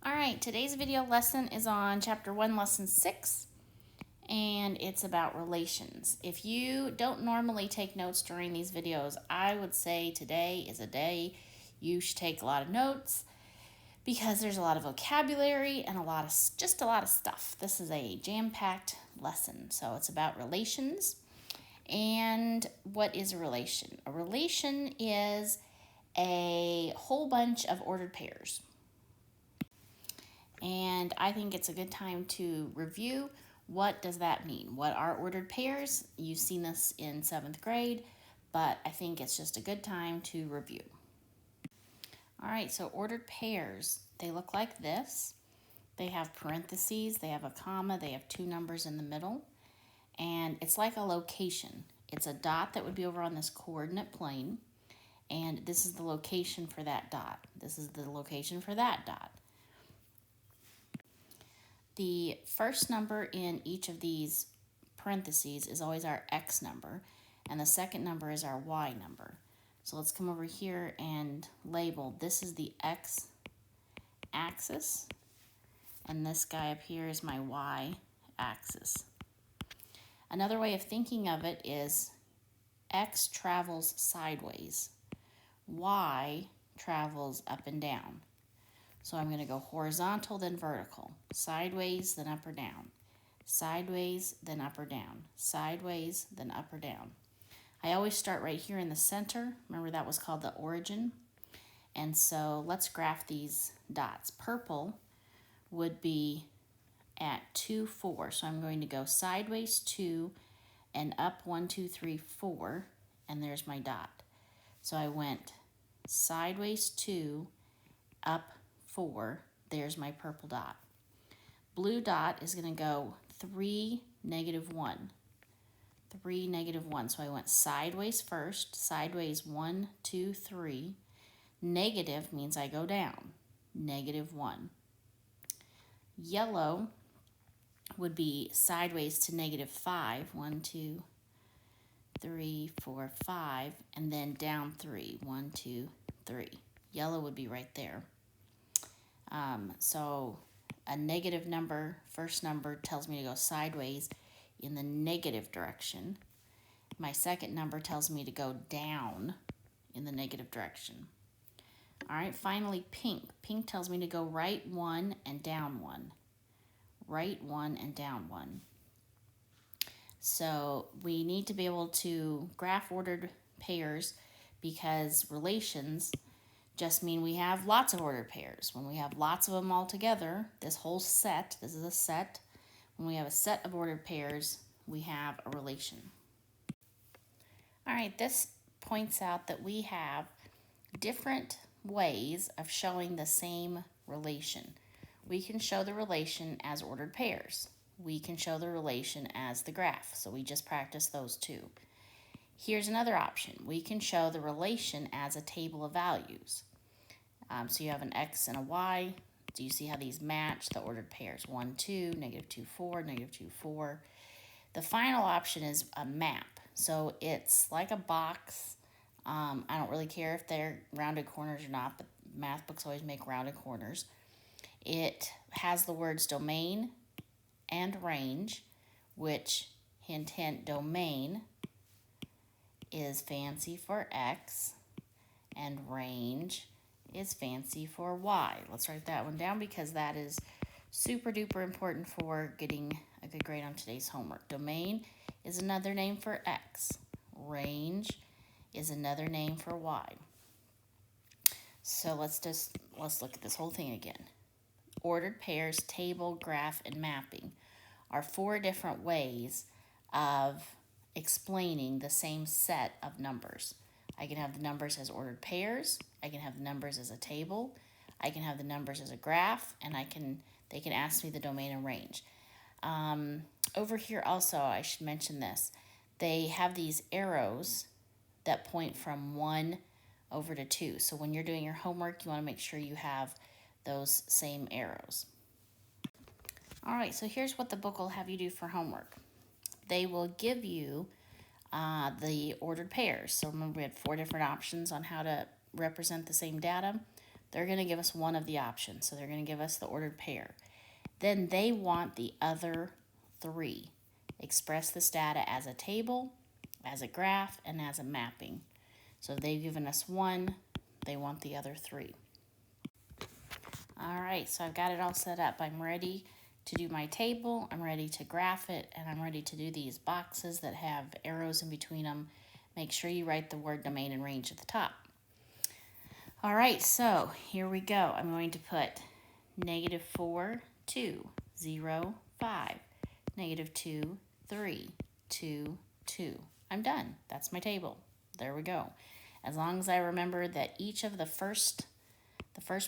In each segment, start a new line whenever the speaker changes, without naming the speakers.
All right, today's video lesson is on Chapter 1, Lesson 6, and it's about relations. If you don't normally take notes during these videos, I would say today is a day you should take a lot of notes because there's a lot of vocabulary and just a lot of stuff. This is a jam-packed lesson, so it's about relations. And what is a relation? A relation is a whole bunch of ordered pairs. And I think it's a good time to review what does that mean. What are ordered pairs? You've seen this in 7th grade, but I think it's just a good time to review. All right, so ordered pairs, they look like this. They have parentheses, they have a comma, they have two numbers in the middle, and it's like a location. It's a dot that would be over on this coordinate plane, and this is the location for that dot. This is the location for that dot. The first number in each of these parentheses is always our X number, and the second number is our Y number. So let's come over here and label, this is the X axis, and this guy up here is my Y axis. Another way of thinking of it is X travels sideways, Y travels up and down. So I'm going to go horizontal, then vertical, sideways, then up or down, sideways, then up or down, sideways, then up or down. I always start right here in the center. Remember that was called the origin. And so let's graph these dots. Purple would be at 2, 4. So I'm going to go sideways 2 and up 1, 2, 3, 4. And there's my dot. So I went sideways 2, up 4, there's my purple dot. Blue dot is going to go 3, -1. 3, -1. So I went sideways first, sideways 1, 2, 3. Negative means I go down, -1. Yellow would be sideways to -5, 1, 2, 3, 4, 5, and then down 3, 1, 2, 3. Yellow would be right there. So a negative number, first number tells me to go sideways in the negative direction. My second number tells me to go down in the negative direction. All right, finally pink. Pink tells me to go right 1 and down 1. Right 1 and down 1. So we need to be able to graph ordered pairs because relations just mean we have lots of ordered pairs. When we have lots of them all together, this whole set, this is a set. When we have a set of ordered pairs, we have a relation. All right, this points out that we have different ways of showing the same relation. We can show the relation as ordered pairs. We can show the relation as the graph. So we just practiced those two. Here's another option. We can show the relation as a table of values. So you have an X and a Y. Do you see how these match the ordered pairs? 1, 2, -2, 4, -2, 4. The final option is a map. So it's like a box. I don't really care if they're rounded corners or not, but math books always make rounded corners. It has the words domain and range, which, hint, hint, domain is fancy for X, and range is fancy for Y. Let's write that one down because that is super duper important for getting a good grade on today's homework. Domain is another name for X. Range is another name for Y. So let's look at this whole thing again. Ordered pairs, table, graph, and mapping are 4 different ways of explaining the same set of numbers. I can have the numbers as ordered pairs, I can have the numbers as a table, I can have the numbers as a graph, and they can ask me the domain and range. Over here also, I should mention this. They have these arrows that point from 1 over to 2. So when you're doing your homework, you want to make sure you have those same arrows. All right, so here's what the book will have you do for homework. They will give you the ordered pairs. So remember we had 4 different options on how to represent the same data. they're going to give us one of the options. So they're going to give us the ordered pair. Then they want the other three. Express this data as a table, as a graph, and as a mapping. So they've given us one, they want the other three. All right, so I've got it all set up. I'm ready to do my table, I'm ready to graph it, and I'm ready to do these boxes that have arrows in between them. Make sure you write the word domain and range at the top. All right, so here we go. I'm going to put -4, 2, 0, 5, -2, 3, 2, 2. I'm done. That's my table. There we go. As long as I remember that each of the first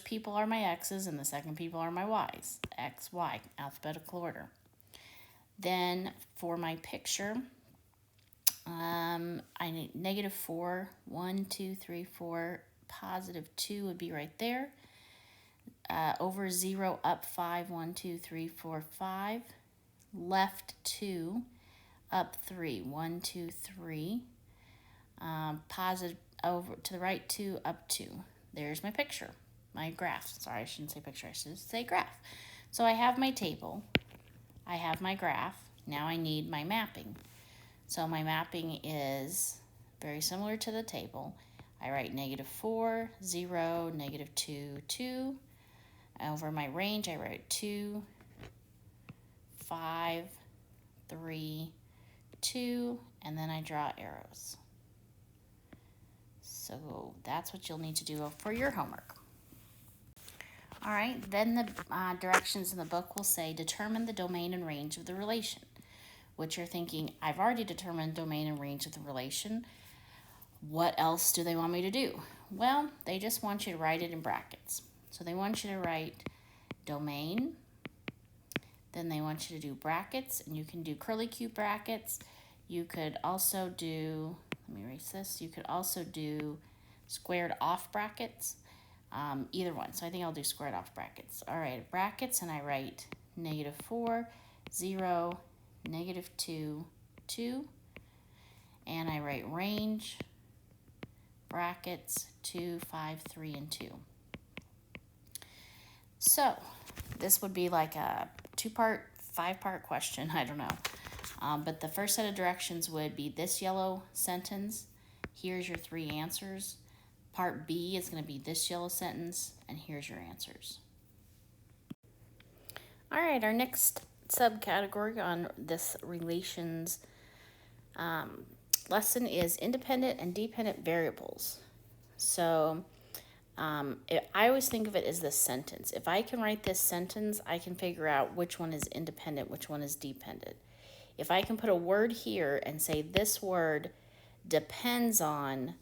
people are my X's and the second people are my Y's. X, Y, alphabetical order. Then for my picture, I need -4, 1, 2, 3, 4, +2 would be right there. Over 0, up 5, 1, 2, 3, 4, 5. Left 2, up 3, 1, 2, 3. Positive over to the right 2, up 2. There's my picture, my graph. Sorry, I shouldn't say picture, I should say graph. So I have my table, I have my graph. Now I need my mapping. So my mapping is very similar to the table. I write -4, 0, -2, 2. Over my range, I write 2, 5, 3, 2, and then I draw arrows. So that's what you'll need to do for your homework. All right, then the directions in the book will say, determine the domain and range of the relation. Which you're thinking, I've already determined domain and range of the relation. What else do they want me to do? Well, they just want you to write it in brackets. So they want you to write domain, then they want you to do brackets, and you can do curly Q brackets. You could also do, let me erase this, you could also do squared off brackets, either one. So I think I'll do squared off brackets. All right, brackets, and I write -4, 0, -2, 2, and I write range, brackets, 2, 5, 3, and 2. So this would be like a 2-part, 5-part question, I don't know. But the first set of directions would be this yellow sentence. Here's your 3 answers. Part B is going to be this yellow sentence, and here's your answers. All right, our next subcategory on this relations lesson is independent and dependent variables. So I always think of it as this sentence. If I can write this sentence, I can figure out which one is independent, which one is dependent. If I can put a word here and say this word depends on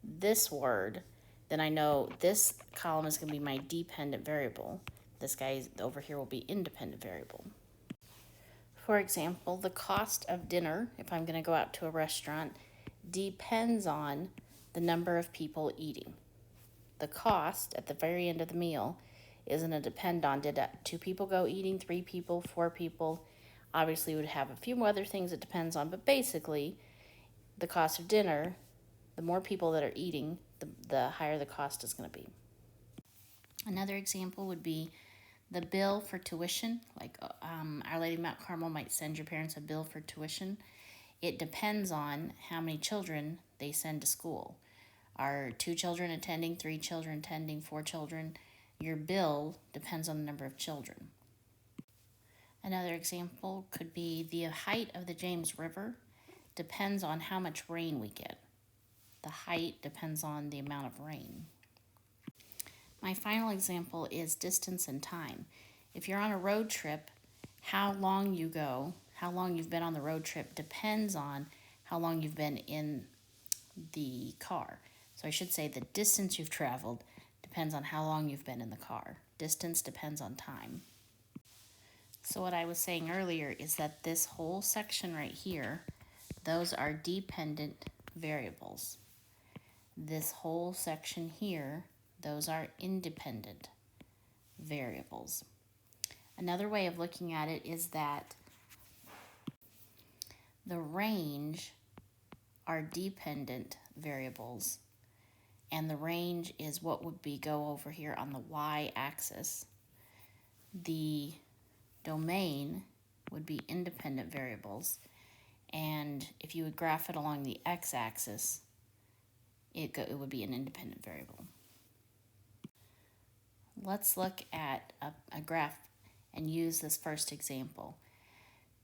this word, then I know this column is going to be my dependent variable. This guy over here will be independent variable. For example, the cost of dinner, if I'm going to go out to a restaurant, depends on the number of people eating. The cost at the very end of the meal is going to depend on, did 2 people go eating, 3 people, 4 people? Obviously, we would have a few other things it depends on, but basically, the cost of dinner, the more people that are eating, the higher the cost is going to be. Another example would be the bill for tuition. Like Our Lady of Mount Carmel might send your parents a bill for tuition. It depends on how many children they send to school. Are 2 children attending, 3 children attending, 4 children? Your bill depends on the number of children. Another example could be the height of the James River depends on how much rain we get. The height depends on the amount of rain. My final example is distance and time. If you're on a road trip, how long you go, how long you've been on the road trip depends on how long you've been in the car. So I should say the distance you've traveled depends on how long you've been in the car. Distance depends on time. So what I was saying earlier is that this whole section right here, those are dependent variables. This whole section here, those are independent variables. Another way of looking at it is that the range are dependent variables and the range is what would go over here on the y-axis. The domain would be independent variables, and if you would graph it along the x-axis, it would be an independent variable. Let's look at a graph and use this first example.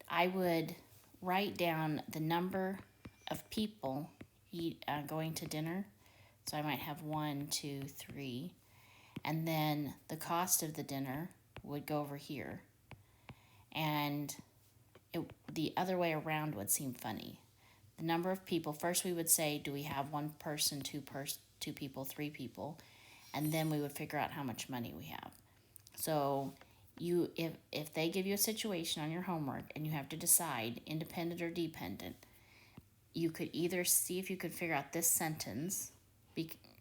I would write down the number of people going to dinner. So I might have 1, 2, 3, and then the cost of the dinner would go over here, and the other way around would seem funny. The number of people, first we would say, do we have 1 person, 2 people, 3 people, and then we would figure out how much money we have. So if they give you a situation on your homework and you have to decide independent or dependent, you could either see if you could figure out this sentence,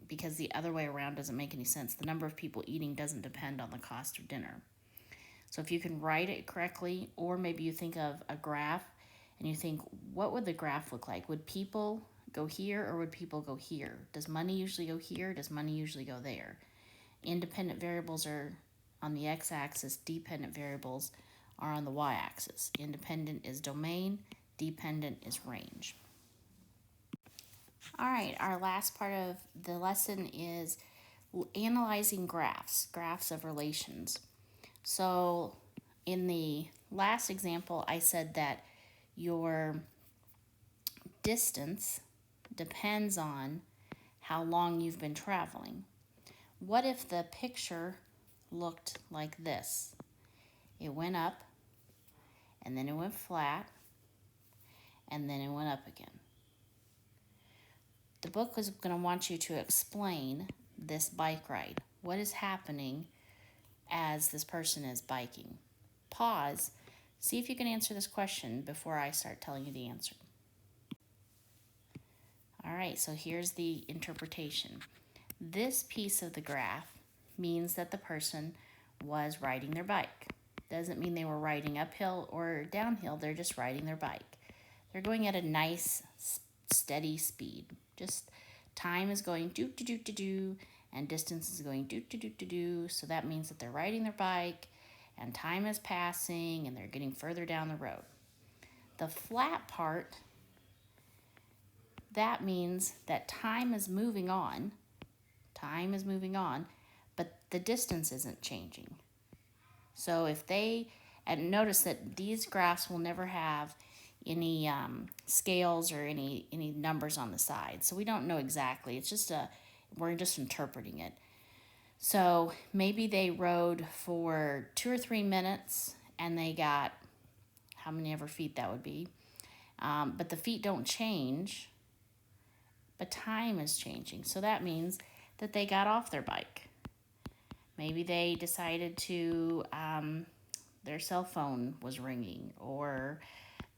because the other way around doesn't make any sense. The number of people eating doesn't depend on the cost of dinner. So if you can write it correctly, or maybe you think of a graph and you think, what would the graph look like? Would people go here or would people go here? Does money usually go here? Does money usually go there? Independent variables are on the x-axis, dependent variables are on the y-axis. Independent is domain, dependent is range. All right, our last part of the lesson is analyzing graphs of relations. So in the last example, I said that your distance depends on how long you've been traveling. What if the picture looked like this? It went up, and then it went flat, and then it went up again. The book is going to want you to explain this bike ride. What is happening as this person is biking? Pause. See if you can answer this question before I start telling you the answer. All right, so here's the interpretation. This piece of the graph means that the person was riding their bike. Doesn't mean they were riding uphill or downhill, they're just riding their bike. They're going at a nice, steady speed. Just time is going do-do-do-do-do, and distance is going do-do-do-do-do, so that means that they're riding their bike, and time is passing, and they're getting further down the road. The flat part, that means that time is moving on, but the distance isn't changing. So and notice that these graphs will never have any scales or any numbers on the side. So we don't know exactly. It's just we're just interpreting it. So maybe they rode for 2 or 3 minutes and they got how many ever feet that would be. But the feet don't change, but time is changing. So that means that they got off their bike. Maybe they decided to, their cell phone was ringing, or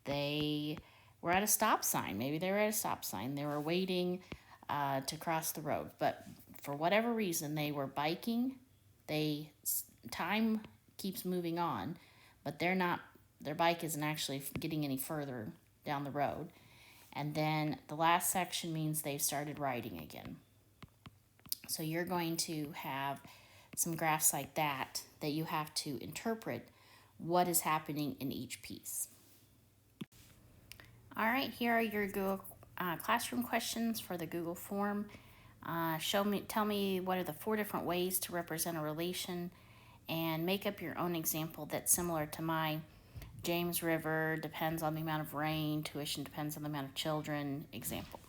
they were at a stop sign. Maybe they were at a stop sign. They were waiting to cross the road. But for whatever reason, they were biking. Time keeps moving on, but their bike isn't actually getting any further down the road. And then the last section means they've started riding again. So you're going to have some graphs like that you have to interpret what is happening in each piece. All right, here are your Google Classroom questions for the Google form. Tell me what are the 4 different ways to represent a relation, and make up your own example that's similar to my James River depends on the amount of rain, tuition depends on the amount of children example.